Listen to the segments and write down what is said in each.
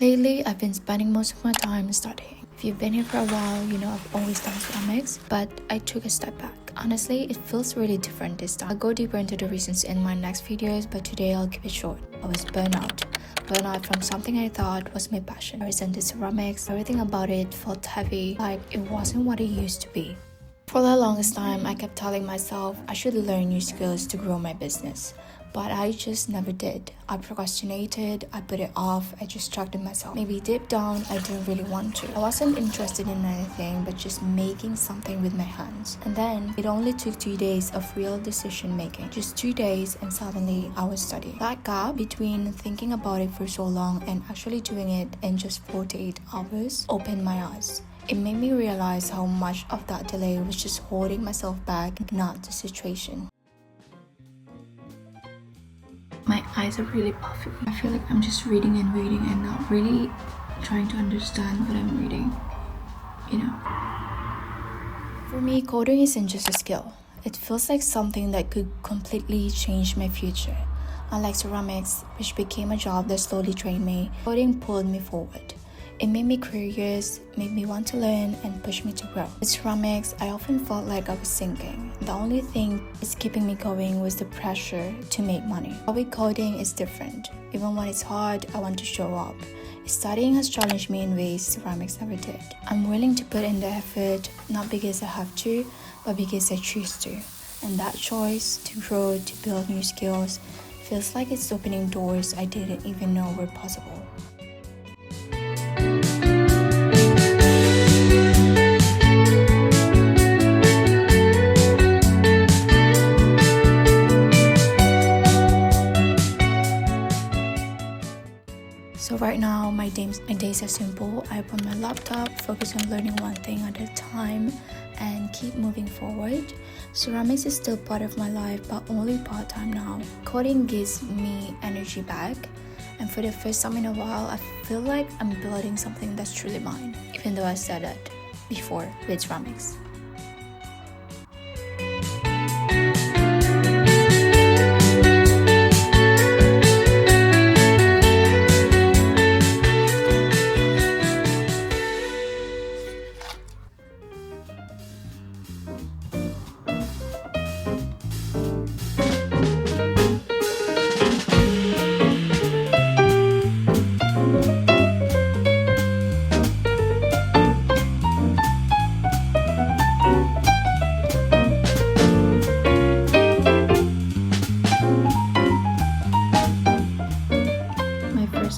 Lately, I've been spending most of my time studying. If you've been here for a while, you know I've always done ceramics, but I took a step back. Honestly, it feels really different this time. I'll go deeper into the reasons in my next videos, but today I'll keep it short. I was burnout. Burnout from something I thought was my passion. I resented ceramics. Everything about it felt heavy, like it wasn't what it used to be. For the longest time, I kept telling myself I should learn new skills to grow my business. But I just never did. I procrastinated, I put it off, I distracted myself. Maybe deep down, I didn't really want to. I wasn't interested in anything but just making something with my hands. And then, it only took 2 days of real decision making. Just 2 days and suddenly I was studying. That gap between thinking about it for so long and actually doing it in just 48 hours opened my eyes. It made me realize how much of that delay was just holding myself back, not the situation. My eyes are really puffy. I feel like I'm just reading and not really trying to understand what I'm reading, you know. For me, coding isn't just a skill. It feels like something that could completely change my future. Unlike ceramics, which became a job that slowly trained me, coding pulled me forward. It made me curious, made me want to learn, and pushed me to grow. With ceramics, I often felt like I was sinking. The only thing that's keeping me going was the pressure to make money. But with coding, it's different. Even when it's hard, I want to show up. Studying has challenged me in ways ceramics never did. I'm willing to put in the effort, not because I have to, but because I choose to. And that choice to grow, to build new skills, feels like it's opening doors I didn't even know were possible. So right now, my days are simple. I open my laptop, focus on learning one thing at a time, and keep moving forward. Ceramics is still part of my life, but only part-time now. Coding gives me energy back, and for the first time in a while, I feel like I'm building something that's truly mine, even though I said that before with ceramics.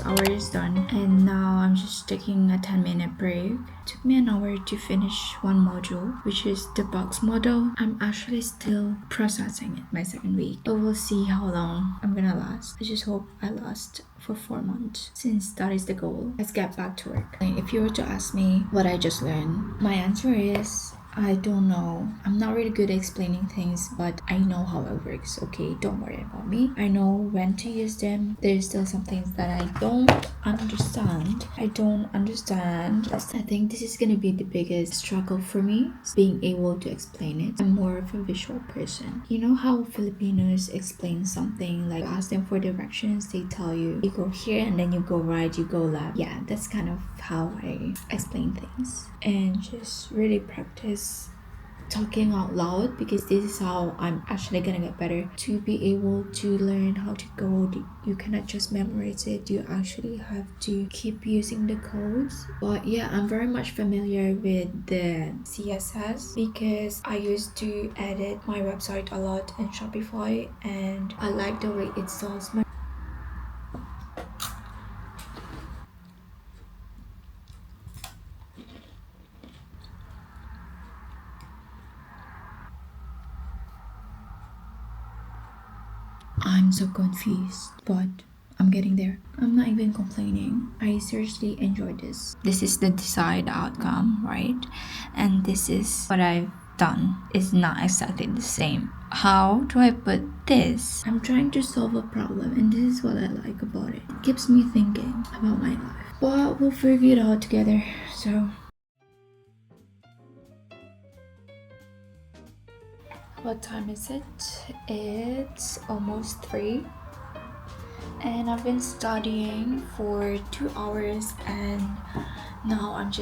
Hour is done, and now I'm just taking a 10-minute break. It took me an hour to finish one module, which is the box model. I'm actually still processing it my second week, but we'll see how long I'm gonna last. I just hope I last for 4 months, since that is the goal. Let's get back to work. If you were to ask me what I just learned, my answer is I don't know. I'm not really good at explaining things, but I know how it works, okay? Don't worry about me. I know when to use them. There's still some things that I don't understand. I think this is gonna be the biggest struggle for me, being able to explain it. I'm more of a visual person. You know how Filipinos explain something, like ask them for directions, they tell you, you go here and then you go right, you go left. Yeah, that's kind of how I explain things. And just really practice talking out loud, because this is how I'm actually gonna get better. To be able to learn how to code, you cannot just memorize it, you actually have to keep using the codes. But yeah, I'm very much familiar with the CSS because I used to edit my website a lot in Shopify, and I like the way it solves my I'm so confused, but I'm getting there. I'm not even complaining. I seriously enjoyed this. This is the desired outcome, right? And this is what I've done. It's not exactly the same. How do I put this? I'm trying to solve a problem, and this is what I like about it. It keeps me thinking about my life. But we'll figure it out together, so... What time is it? It's almost 3. And I've been studying for 2 hours and now and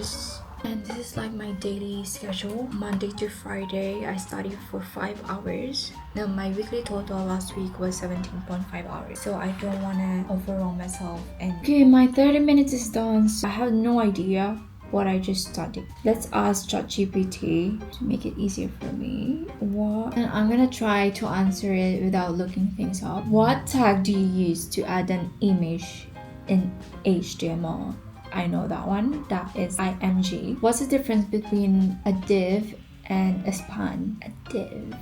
this is like my daily schedule. Monday to Friday I study for 5 hours. Now my weekly total last week was 17.5 hours, so I don't want to overwhelm myself. And okay, my 30 minutes is done, so I have no idea what I just studied. Let's ask ChatGPT to make it easier for me. And I'm gonna try to answer it without looking things up. What tag do you use to add an image in HTML? I know that one. That is img. What's the difference between a div and a span? A div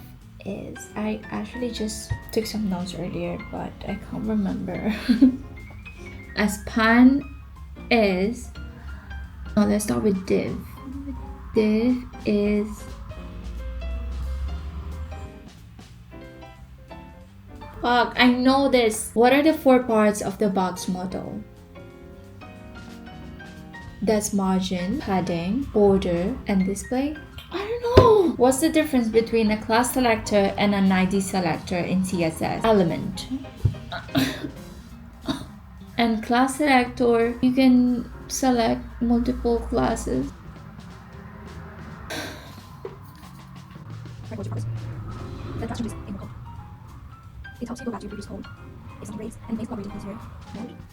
is, I actually just took some notes earlier, but I can't remember. A span is, let's start with div. Div is fuck, I know this. What are the 4 parts of the box model? That's margin, padding, border, and display. I don't know. What's the difference between a class selector and an ID selector in CSS? Element. And class selector, you can select multiple classes. It helps you go back to your previous code if something breaks, and it makes collaborating easier.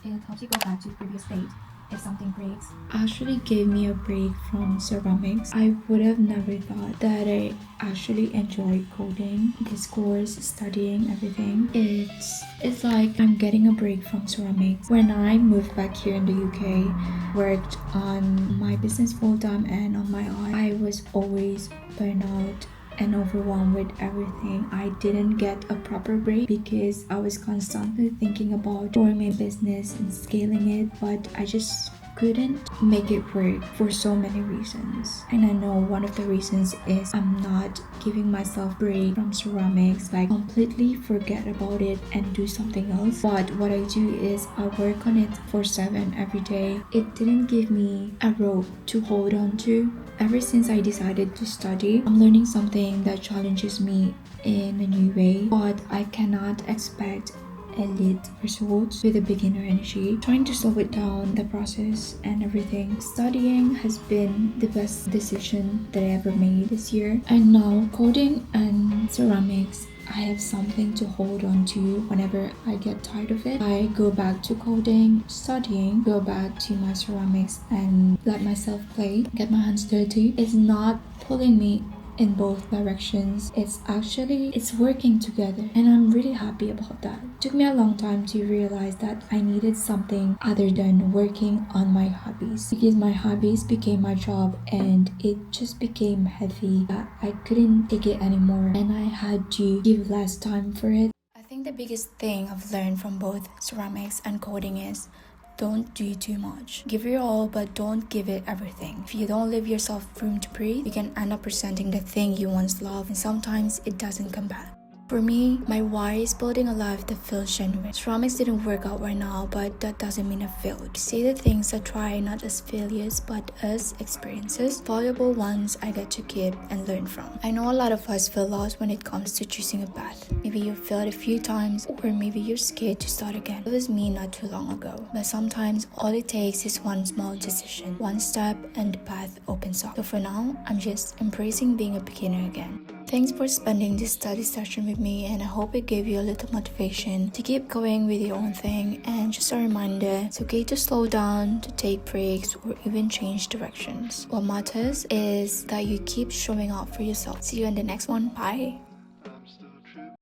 It helps you go back to the previous state if something breaks. Actually gave me a break from ceramics. I would have never thought that I actually enjoy coding, this course, studying, everything. It's like I'm getting a break from ceramics. When I moved back here in the UK, worked on my business full time and on my own, I was always burnout and overwhelmed with everything. I didn't get a proper break because I was constantly thinking about growing my business and scaling it, but I just couldn't make it work for so many reasons. And I know one of the reasons is I'm not giving myself break from ceramics, like completely forget about it and do something else. But what I do is I work on it for 7 every day. It didn't give me a rope to hold on to. Ever since I decided to study, I'm learning something that challenges me in a new way, but I cannot expect elite results with a beginner energy. Trying to slow it down, the process and everything. Studying has been the best decision that I ever made this year. And now coding and ceramics, I have something to hold on to whenever I get tired of it. I go back to coding, studying, go back to my ceramics and let myself play, get my hands dirty. It's not pulling me in both directions. It's working together, and I'm really happy about that. It took me a long time to realize that I needed something other than working on my hobbies, because my hobbies became my job and it just became heavy. I couldn't take it anymore and I had to give less time for it. I think the biggest thing I've learned from both ceramics and coding is don't do too much. Give your all, but don't give it everything. If you don't leave yourself room to breathe, you can end up presenting the thing you once loved, and sometimes it doesn't come back. For me, my why is building a life that feels genuine. Ceramics didn't work out right now, but that doesn't mean I failed. Say the things I try not as failures, but as experiences, valuable ones I get to keep and learn from. I know a lot of us feel lost when it comes to choosing a path. Maybe you failed a few times, or maybe you're scared to start again. It was me not too long ago. But sometimes all it takes is one small decision, one step, and the path opens up. So for now, I'm just embracing being a beginner again. Thanks for spending this study session with me, and I hope it gave you a little motivation to keep going with your own thing. And just a reminder, it's okay to slow down, to take breaks, or even change directions. What matters is that you keep showing up for yourself. See you in the next one. Bye.